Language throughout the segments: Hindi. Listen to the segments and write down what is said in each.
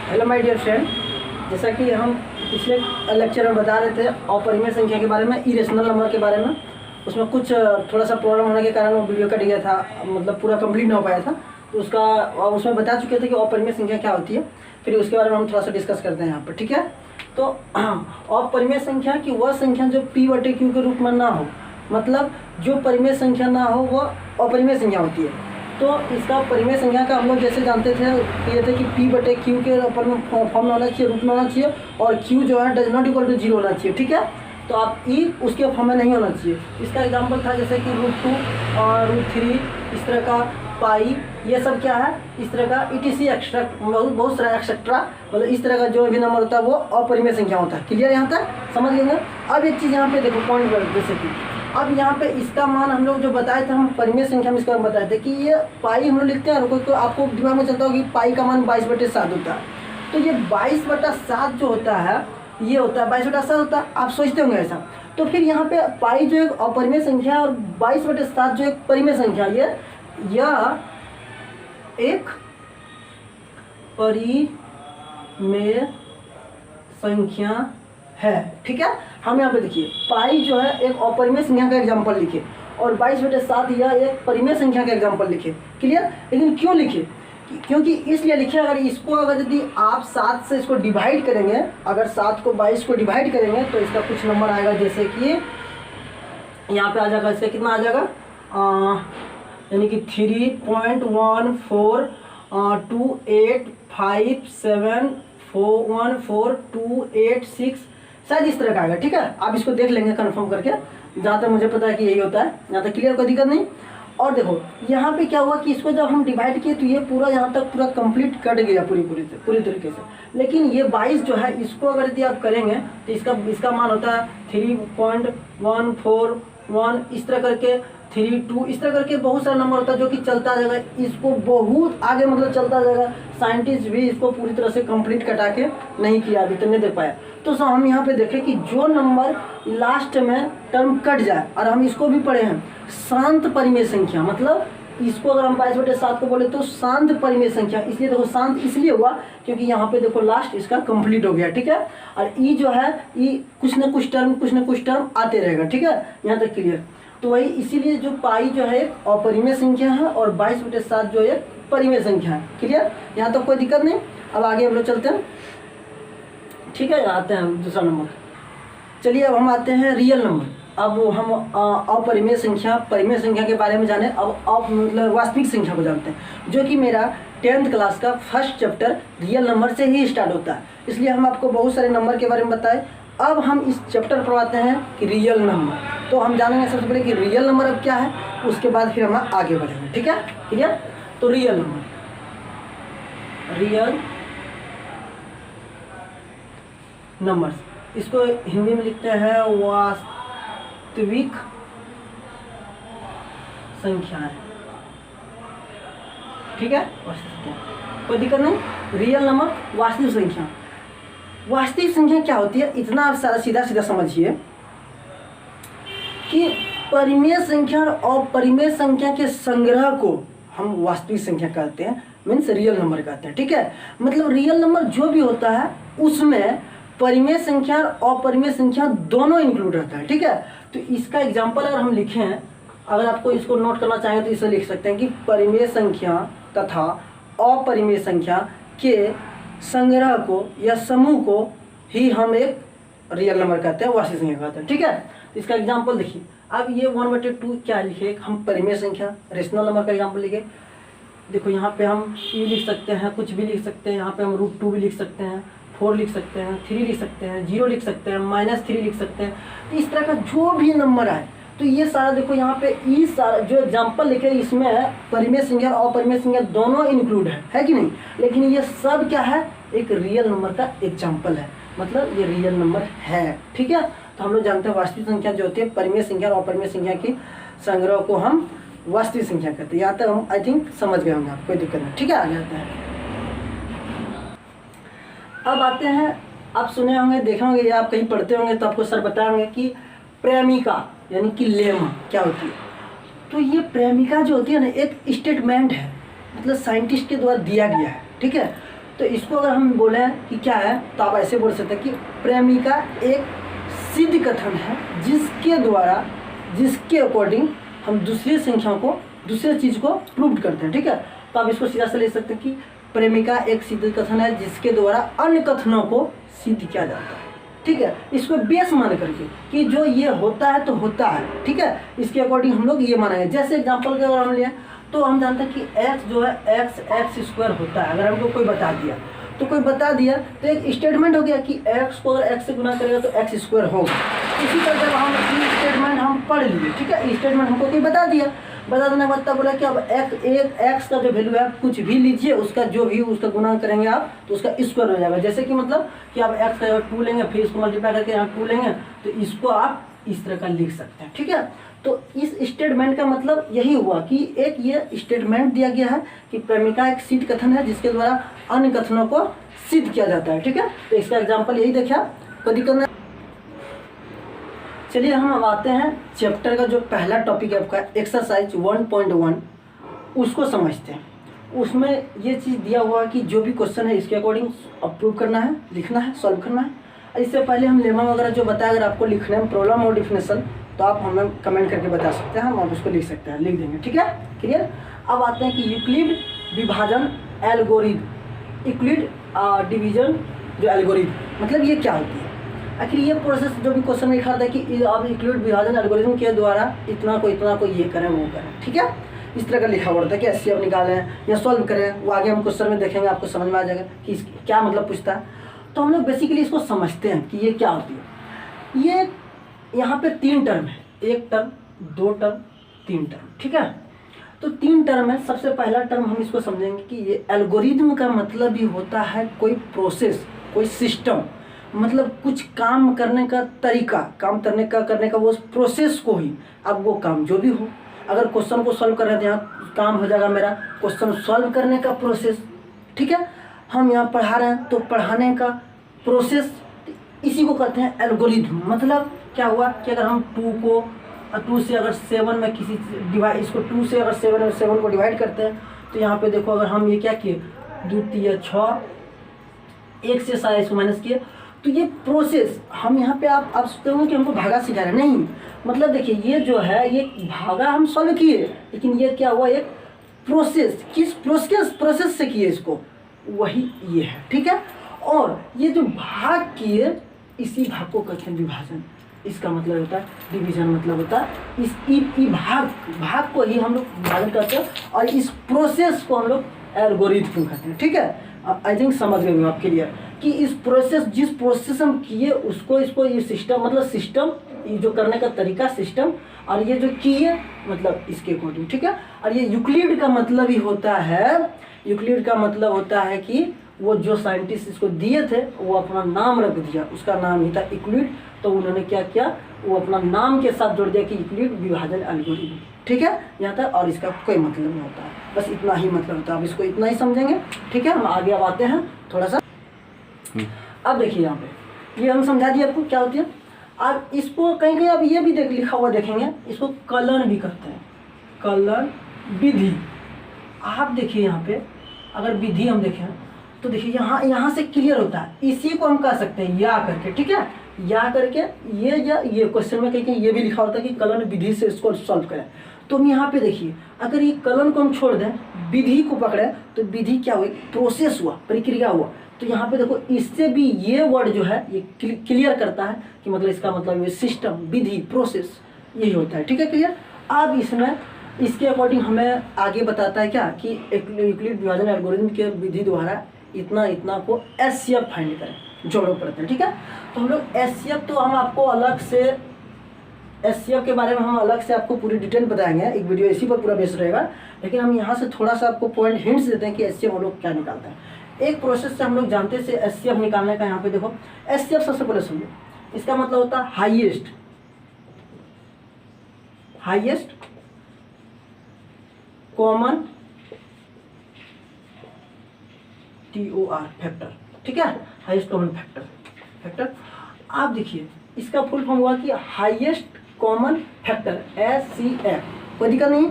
हेलो माय डियर फ्रेंड, जैसा कि हम पिछले लेक्चर में बता रहे थे अपरिमेय संख्या के बारे में, इरेशनल नंबर के बारे में, उसमें कुछ थोड़ा सा प्रॉब्लम होने के कारण वो वीडियो कट गया था, मतलब पूरा कंप्लीट ना हो पाया था। तो उसमें बता चुके थे कि अपरिमेय संख्या क्या होती है। फिर उसके बारे में हम थोड़ा सा डिस्कस करते हैं यहाँ पर, ठीक है। तो अपरिमेय संख्या की वह संख्या जो P/Q के रूप में ना हो, मतलब जो परिमेय संख्या ना हो वह अपरिमेय संख्या होती है। तो इसका परिमेय संख्या का हम लोग जैसे जानते थे ये थे कि P/Q के ऊपर में फॉर्म होना चाहिए, रूप में होना चाहिए, और Q जो है डज नॉट इक्वल टू 0 होना चाहिए, ठीक है। तो आप E उसके फॉर्म में नहीं होना चाहिए। इसका एग्जांपल था जैसे कि √2 और √3, इस तरह का पाई, ये सब क्या है, इस तरह का ETC एक्स्ट्रा, बहुत सारा एक्सेट्रा, मतलब इस तरह का जो भी नंबर होता है वो अपरिमेय संख्या होता है। क्लियर यहाँ तक समझ लेंगे। अब एक चीज़ यहाँ पे देखो पॉइंट पर, जैसे कि अब यहाँ पे इसका मान हम लोग जो बताए थे, हम परिमेय संख्या में इसका बताए थे कि ये पाई हम लोग लिखते हैं, तो आपको दिमाग में चलता होगा कि पाई का मान 22/7 होता है। तो ये 22/7 जो होता है, ये होता है 22/7 होता है, आप सोचते होंगे ऐसा। तो फिर यहाँ पे पाई जो एक अपरिमेय संख्या है और 22/7 जो एक परिमेय संख्या, यह एक परिमेय संख्या है, ठीक है। हम यहाँ पे देखिए पाई जो है एक अपरिमेय संख्या का एग्जाम्पल लिखे और 22/7 यह एक परिमेय संख्या का एग्जाम्पल लिखे। क्लियर। लेकिन क्यों लिखे? क्योंकि इसलिए लिखे, अगर इसको अगर यदि आप 7 से इसको डिवाइड करेंगे, अगर 7 को 22 को डिवाइड करेंगे तो इसका कुछ नंबर आएगा, जैसे कि यहाँ पे आ जाएगा, इसका कितना आ जाएगा, यानी कि 3.14285741428 शायद इस तरह का आएगा, ठीक है। आप इसको देख लेंगे कंफर्म करके, जहाँ तक मुझे पता है कि यही होता है, यहाँ तक क्लियर, कोई दिक्कत नहीं। और देखो यहाँ पे क्या हुआ कि इसको जब हम डिवाइड किए तो ये पूरा यहाँ तक पूरा कंप्लीट कट गया पूरी तरीके से। लेकिन ये 22 जो है, इसको अगर यदि आप करेंगे तो इसका मान होता है 3.141, इस तरह करके 32, इस तरह करके बहुत सारा नंबर होता है जो कि चलता जाएगा, इसको बहुत आगे मतलब चलता जाएगा। साइंटिस्ट भी इसको पूरी तरह से कंप्लीट कटा के नहीं किया, अभी तक नहीं देख पाया। तो हम यहाँ पे देखें कि जो नंबर लास्ट में टर्म कट जाए, और हम इसको भी पढ़े हैं शांत परिमेय संख्या, मतलब इसको अगर हम 22/7 को बोले तो शांत परिमेय संख्या। इसलिए देखो शांत इसलिए हुआ क्योंकि यहाँ पे देखो लास्ट इसका कंप्लीट हो गया, ठीक है। और ई जो है, ई कुछ न कुछ टर्म आते रहेगा, ठीक है। यहाँ तक क्लियर। तो वही इसीलिए जो पाई जो है एक अपरिमेय संख्या है और 22/7 जो है परिमेय संख्या है। क्लियर, यहाँ तक कोई दिक्कत नहीं। अब आगे हम लोग चलते हैं, ठीक है। आते हैं दूसरा नंबर। चलिए अब हम आते हैं रियल नंबर। अब हम अपरिमेय संख्या, परिमेय संख्या के बारे में जाने, अब मतलब वास्तविक संख्या को जानते हैं, जो कि मेरा 10th क्लास का फर्स्ट चैप्टर रियल नंबर से ही स्टार्ट होता है। इसलिए हम आपको बहुत सारे नंबर के बारे में बताए। अब हम इस चैप्टर पर आते हैं कि रियल नंबर। तो हम जानेंगे सबसे पहले कि रियल नंबर अब क्या है, उसके बाद फिर हम आगे बढ़ेंगे, ठीक है। क्लियर। तो रियल नंबर, इसको हिंदी में लिखते हैं वास्तविक संख्याएं, ठीक है। कोई दिक्कत नहीं। रियल नंबर, वास्तविक संख्या। वास्तविक संख्या क्या होती है, इतना आप सारा सीधा समझिए कि परिमेय संख्या और अपरिमेय संख्या के संग्रह को हम वास्तविक संख्या कहते हैं, मीन्स रियल नंबर कहते हैं, ठीक है। मतलब रियल नंबर जो भी होता है उसमें परिमेय संख्या और अपरिमेय संख्या दोनों इंक्लूड रहता है, ठीक है। तो इसका एग्जाम्पल अगर हम लिखें, अगर आपको इसको नोट करना चाहें तो इसे लिख सकते हैं कि परिमेय संख्या तथा अपरिमेय संख्या के संग्रह को या समूह को ही हम एक रियल नंबर कहते हैं, वास्तविक संख्या कहते हैं, ठीक है। तो इसका एग्जाम्पल देखिए, अब ये 1/2 क्या लिखे, हम परिमेय संख्या रेशनल नंबर का एग्जाम्पल लिखे। देखो यहाँ पे हम ई लिख सकते हैं, कुछ भी लिख सकते हैं, यहाँ पे हम √2 भी लिख सकते हैं, 4 लिख सकते हैं, 3 लिख सकते हैं, 0 लिख सकते हैं, -3 लिख सकते हैं। तो इस तरह का जो भी नंबर आए, तो ये सारा देखो यहाँ पे ई सारा जो एग्जाम्पल लिखे, इसमें परिमेय संख्या और अपरिमेय संख्या दोनों इंक्लूड है कि नहीं। लेकिन ये सब क्या है, एक रियल नंबर का एग्जाम्पल है, मतलब ये रियल नंबर है, ठीक है। तो हम लोग जानते हैं वास्तविक संख्या जो होती है, परिमेय संख्या और अपरिमेय संख्या की संग्रह को हम वास्तविक संख्या कहते हैं। यहाँ तक हम आई थिंक समझ गए होंगे, आप कोई दिक्कत नहीं, ठीक है। आगे आते हैं। अब आते हैं, आप सुने होंगे, देखे होंगे या आप कहीं पढ़ते होंगे तो आपको सर बताएंगे कि प्रेमिका यानी कि लेमा क्या होती है। तो ये प्रेमिका जो होती है ना, एक स्टेटमेंट है, मतलब साइंटिस्ट के द्वारा दिया गया है, ठीक है। तो इसको अगर हम बोले कि क्या है, तो आप ऐसे बोल सकते हैं कि प्रेमिका एक सिद्ध कथन है जिसके द्वारा, जिसके अकॉर्डिंग हम दूसरी संख्याओं को, दूसरे चीज़ को प्रूव करते हैं। ठीक है, तो आप इसको सीधा से ले सकते हैं कि प्रेमिका एक सिद्ध कथन है जिसके द्वारा अन्य कथनों को सिद्ध किया जाता है। ठीक है, इसको बेस मान करके कि जो ये होता है तो होता है। ठीक है, इसके अकॉर्डिंग हम लोग ये मानेंगे। जैसे एग्जांपल के अगर हम लें तो हम जानते हैं कि x जो है एक्स स्क्वायर होता है। अगर हमको कोई बता दिया तो कोई बता दिया तो एक स्टेटमेंट हो गया कि x को अगर x से गुना करेगा तो एक्स स्क्वायर होगा। इसी तरह जब हम स्टेटमेंट हम पढ़ लिए, ठीक है, स्टेटमेंट हमको कोई बता दिया, बता देने के बाद तब बोला कि अब एक्स का जो वैल्यू है आप कुछ भी लीजिए, उसका जो भी उसका गुना करेंगे आप तो उसका स्क्वायर हो जाएगा। जैसे कि मतलब कि आप एक्स का 2 लेंगे, फिर इसको मल्टीप्लाई करके यहाँ 2 लेंगे, तो इसको आप इस तरह का लिख सकते हैं। ठीक है, तो इस स्टेटमेंट का मतलब यही हुआ कि एक ये स्टेटमेंट दिया गया है कि प्रेमिका एक सिद्ध कथन है जिसके द्वारा अन्य कथनों को सिद्ध किया जाता है। ठीक है, तो इसका एग्जाम्पल यही देखा कभी करना। चलिए हम अब आते हैं चैप्टर का जो पहला टॉपिक है आपका एक्सरसाइज 1.1, उसको समझते हैं। उसमें ये चीज़ दिया हुआ है कि जो भी क्वेश्चन है इसके अकॉर्डिंग अप्रूव करना है, लिखना है, सॉल्व करना है। इससे पहले हम लेमा वगैरह जो बताया, अगर आपको लिखने में प्रॉब्लम और डिफिनेशन तो आप हमें कमेंट करके बता सकते हैं, हम आप उसको लिख सकते हैं, लिख देंगे। ठीक है, क्लियर। अब आते हैं कि यूक्लिड विभाजन एल्गोरिथम, यूक्लिड डिवीजन जो एल्गोरिथम, मतलब ये क्या होती है। आखिर ये प्रोसेस जो भी क्वेश्चन में लिखा था कि आप यूक्लिड विभाजन एल्गोरिथम के द्वारा इतना को ये करें वो करें। ठीक है, इस तरह का लिखा हुआ था कि ऐसे अब निकालें या सॉल्व करें, वो आगे हम क्वेश्चन में देखेंगे, आपको समझ में आ जाएगा कि क्या मतलब पूछता है। तो हम लोग बेसिकली इसको समझते हैं कि ये क्या होती है। ये यहाँ पे 3 टर्म है, 1 टर्म, 2 टर्म, 3 टर्म। ठीक है, तो 3 टर्म है। सबसे पहला टर्म हम इसको समझेंगे कि ये एल्गोरिथम का मतलब ही होता है कोई प्रोसेस, कोई सिस्टम, मतलब कुछ काम करने का तरीका, काम करने का वो प्रोसेस को ही, अब वो काम जो भी हो, अगर क्वेश्चन को सॉल्व कर रहे थे यहाँ काम हो जाएगा मेरा क्वेश्चन सॉल्व करने का प्रोसेस। ठीक है, हम यहाँ पढ़ा रहे हैं तो पढ़ाने का प्रोसेस, इसी को कहते हैं एल्गोरिथम। मतलब क्या हुआ कि अगर हम 2 से अगर 7 में किसी डिवाइड, इसको 2 से अगर 7 को डिवाइड करते हैं तो यहाँ पे देखो अगर हम ये क्या किए 2 3 6, 1 से सारा इसको माइनस किए, तो ये प्रोसेस हम यहाँ पे आप सोचते हो कि हमको भागा सिखा रहे हैं, नहीं। मतलब देखिए ये जो है ये भागा हम सॉल्व किए, लेकिन ये क्या हुआ, एक प्रोसेस, किस प्रोसेस से किए इसको, वही ये है। ठीक है, और ये जो भाग किए इसी भाग को कहते हैं विभाजन। इसका मतलब होता है डिवीजन, मतलब होता है इस भाग को ही हम लोग विभाजन करते हैं, और इस प्रोसेस को हम लोग एल्गोरिथम कहते हैं। ठीक है, आई थिंक समझ गए आप क्लियर कि इस प्रोसेस, जिस प्रोसेस हम किए उसको, इसको ये सिस्टम, मतलब सिस्टम, ये जो करने का तरीका सिस्टम, और ये जो किए मतलब इसके अकॉर्डिंग। ठीक है, और ये यूक्लिड का मतलब ही होता है, यूक्लिड का मतलब होता है कि वो जो साइंटिस्ट इसको दिए थे वो अपना नाम रख दिया, उसका नाम ही था यूक्लिड, तो उन्होंने क्या किया, वो अपना नाम के साथ जोड़ दिया कि यूक्लिड विभाजन एल्गोरिथम। ठीक है, यहाँ तक, और इसका कोई मतलब नहीं होता है, बस इतना ही मतलब होता है। अब इसको इतना ही समझेंगे। ठीक है, हम आगे अब आते हैं थोड़ा सा। अब देखिए यहाँ पे ये हम समझा दिए आपको क्या होती है। अब इसको कहीं कहीं अब ये भी लिखा हुआ देखेंगे, इसको कलन भी करते हैं, कलन विधि। आप देखिए यहाँ पे अगर विधि हम देखें तो देखिए यहाँ से क्लियर होता है, इसी को हम कह सकते हैं या करके। ठीक है, या करके ये क्वेश्चन में कहीं ये भी लिखा होता है कि कलन विधि से इसको सॉल्व करें। तो हम यहाँ पे देखिए अगर ये कलन को हम छोड़ दें, विधि को पकड़े, तो विधि क्या हुआ, प्रोसेस हुआ, प्रक्रिया हुआ। तो यहाँ पे देखो इससे भी ये वर्ड जो है ये क्लियर करता है कि मतलब इसका मतलब ये सिस्टम, विधि, प्रोसेस यही होता है। ठीक है, क्लियर। अब इसमें इसके अकॉर्डिंग हमें आगे बताता है क्या कि यूक्लिड विभाजन एल्गोरिथम के विधि द्वारा इतना को एचसीएफ फाइंड करें, जोड़ो पड़ते हैं। ठीक है, तो हम लोग एचसीएफ तो हम आपको अलग से, एचसीएफ के बारे में हम अलग से आपको पूरी डिटेल बताएंगे, एक वीडियो इसी पर पूरा बेस रहेगा। लेकिन हम यहाँ से थोड़ा सा आपको पॉइंट हिंट्स देते हैं कि एचसीएफ हम लोग क्या निकालते हैं। एक प्रोसेस से हम लोग जानते से एचसीएफ निकालने का, यहाँ पे देखो एचसीएफ सबसे पहले समझो, इसका मतलब होता है हाईएस्ट कॉमन TOR फैक्टर। ठीक है, हाईएस्ट कॉमन फैक्टर। आप देखिए इसका फुल फॉर्म हुआ कि हाईएस्ट कॉमन फैक्टर, HCF। कोई दिक्कत नहीं,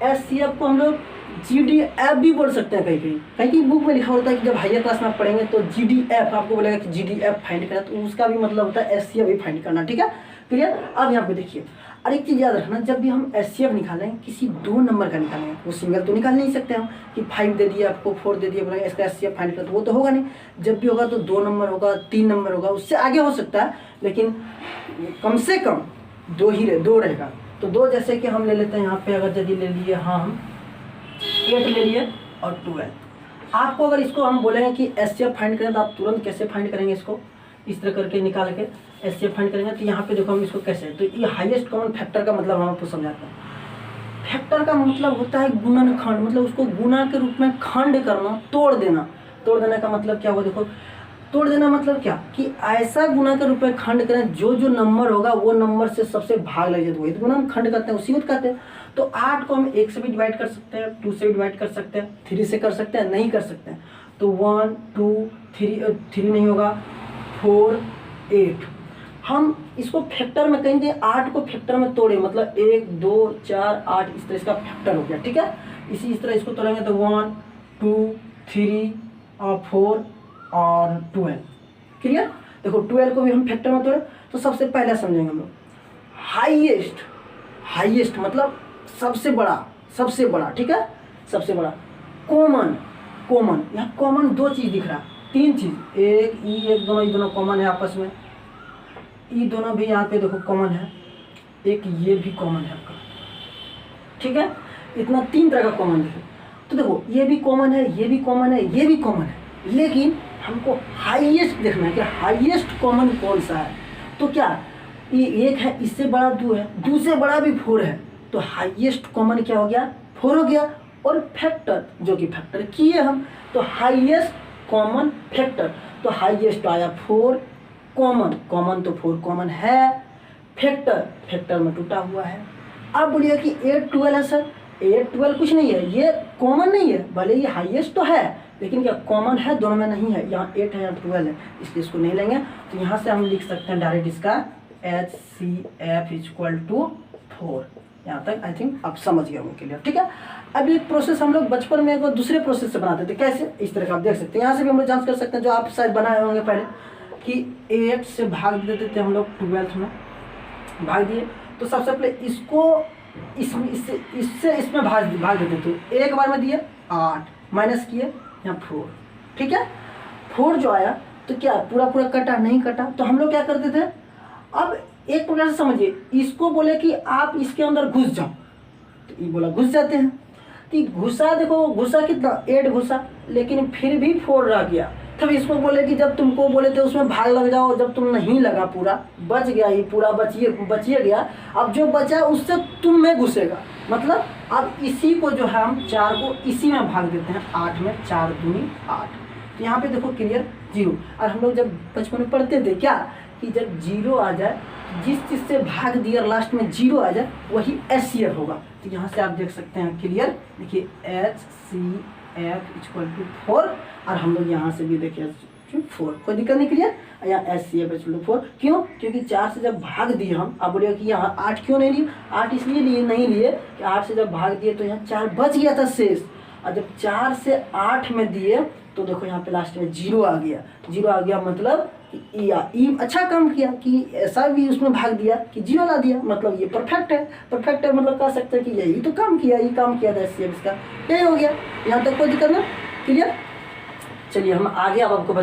HCF को हम लोग GDF भी बोल सकते हैं कहीं कहीं बुक में लिखा होता है कि जब हायर क्लास में आप पढ़ेंगे तो GDF आपको बोलेगा कि GDF फाइंड करना, तो उसका भी मतलब होता है SCF भी फाइंड करना। ठीक है, क्लियर। अब यहाँ पे देखिए, और एक चीज़ याद रखना, जब भी हम SCF निकालें किसी 2 नंबर का निकालेंगे, वो सिंगल तो निकाल नहीं सकते हम कि 5 दे दिया आपको, 4 दे दिया, बोलेंगे इसका SCF फाइंड कर, तो वो तो होगा नहीं। जब भी होगा तो 2 नंबर होगा, 3 नंबर होगा, उससे आगे हो सकता है, लेकिन कम से कम 2 रहेगा। तो 2 जैसे कि हम ले लेते हैं यहाँ पे, अगर यदि ले लिए हम 8 ले लिए और 12। आपको अगर इसको हम बोलेंगे कि SCF फाइंड करें तो आप तुरंत कैसे फाइंड करेंगे, इसको इस तरह करके निकाल के SCF फाइंड करेंगे। तो यहाँ पे देखो हम इसको कैसे, तो ये हाईएस्ट कॉमन फैक्टर का मतलब हम आपको समझाते हैं। फैक्टर का मतलब होता है गुणनखंड, मतलब उसको गुणा के रूप में खंड करना, तोड़ देना। तोड़ देने का मतलब क्या हुआ, देखो तोड़ देना मतलब क्या कि ऐसा गुणा के रूप में खंड करें, जो जो नंबर होगा वो नंबर से सबसे भाग लग जाए, वही तो गुणा खंड करते हैं, उसी को कहते हैं। तो 8 को हम 1 से भी डिवाइड कर सकते हैं, 2 से भी डिवाइड कर सकते हैं, 3 से कर सकते हैं, नहीं कर सकते हैं। तो 1 2 3 नहीं होगा, 4 8। हम इसको फैक्टर में कहेंगे, 8 को फैक्टर में तोड़े, मतलब 1 2 4 8, इस तरह इसका फैक्टर हो गया। ठीक है, इस तरह इसको तोड़ेंगे तो 1 2 3 और 4 और 12। क्लियर। देखो 12 को भी हम फैक्टर में तोड़े, तो सबसे पहले समझेंगे हम लोग हाईएस्ट मतलब सबसे बड़ा। ठीक है, सबसे बड़ा। कॉमन यहाँ कॉमन 2 चीज़ दिख रहा है, 3 चीज़, एक दोनों कॉमन है आपस में, ये दोनों भी यहाँ पे देखो कॉमन है, एक ये भी कॉमन है आपका। ठीक है, इतना 3 तरह का कॉमन है। तो देखो ये भी कॉमन है, ये भी कॉमन है, ये भी कॉमन है, लेकिन हमको हाईएस्ट देखना है कि हाईएस्ट कॉमन कौन सा है। तो क्या ये 1 है, इससे बड़ा 2 है, 2 से बड़ा भी 4 है, तो हाईएस्ट कॉमन क्या हो गया, 4 हो गया। और फैक्टर जो कि फैक्टर किए हम, तो हाईएस्ट कॉमन फैक्टर, तो हाईएस्ट आया 4, कॉमन तो 4 कॉमन है, फैक्टर में टूटा हुआ है। अब बोलिए कि 8 12 है सर, 8 12 कुछ नहीं है, ये कॉमन नहीं है, भले ये हाईएस्ट तो है लेकिन क्या कॉमन है, दोनों में नहीं है। यहाँ 8 है, यहाँ 12 है, इसलिए इसको नहीं लेंगे। तो यहाँ से हम लिख सकते हैं डायरेक्ट इसका HCF = 4। यहाँ तक आई थिंक आप समझ गए होंगे, क्लियर। ठीक है, अब एक प्रोसेस हम लोग बचपन में एक दूसरे प्रोसेस से बनाते थे, कैसे, इस तरह का आप देख सकते हैं। यहाँ से भी हम लोग जांच कर सकते हैं, जो आप शायद बनाए होंगे पहले, कि 8 से भाग देते थे हम लोग, 12th में भाग दिए, तो सबसे पहले इसको इसमें भाग देते थे, एक बार में दिए 8, माइनस किए यहाँ 4। ठीक है, 4 जो आया तो क्या पूरा कटा, नहीं कटा, तो हम लोग क्या करते थे, अब एक प्रकार से समझिए, इसको बोले कि आप इसके अंदर घुस जाओ, तो ये बोला घुस जाते हैं, तो घुसा, देखो घुसा कितना, 8 घुसा, लेकिन फिर भी 4 रह गया। तब इसको बोले कि जब तुमको बोले थे उसमें भाग लग जाओ, जब तुम नहीं लगा, पूरा बच गया, ये पूरा बचिए गया, अब जो बचा उससे तुम में घुसेगा, मतलब अब इसी को जो है हम 4 को इसी में भाग देते हैं, 8 में, 4 दूनी 8। तो यहाँ पे देखो क्लियर 0। और हम लोग जब बचपन में पढ़ते थे क्या, कि जब 0 आ जाए, जिस चीज़ से भाग दिया लास्ट में 0 आ जाए, वही SCF होगा। तो यहाँ से आप देख सकते हैं क्लियर, देखिए HCF = 4, और हम लोग यहाँ से भी देखिए 4, कोई दिक्कत नहीं, क्लियर। यहाँ SCF = 4, क्यों, क्योंकि 4 से जब भाग दिए हम, आप बोलिए कि यहाँ 8 क्यों नहीं लिए, 8 इसलिए नहीं लिए कि 8 से जब भाग दिए तो यहाँ 4 बच गया था शेष, और जब 4 से 8 में दिए तो देखो यहाँ पे लास्ट में 0 आ गया। 0 आ गया मतलब ई अच्छा काम किया कि ऐसा भी उसमें भाग दिया कि 0 ला दिया, मतलब ये परफेक्ट है, मतलब कह सकते हैं कि यही तो काम किया, था SCF इसका, यही हो गया। यहाँ तक कोई दिक्कत ना, क्लियर। चलिए हम आगे अब आपको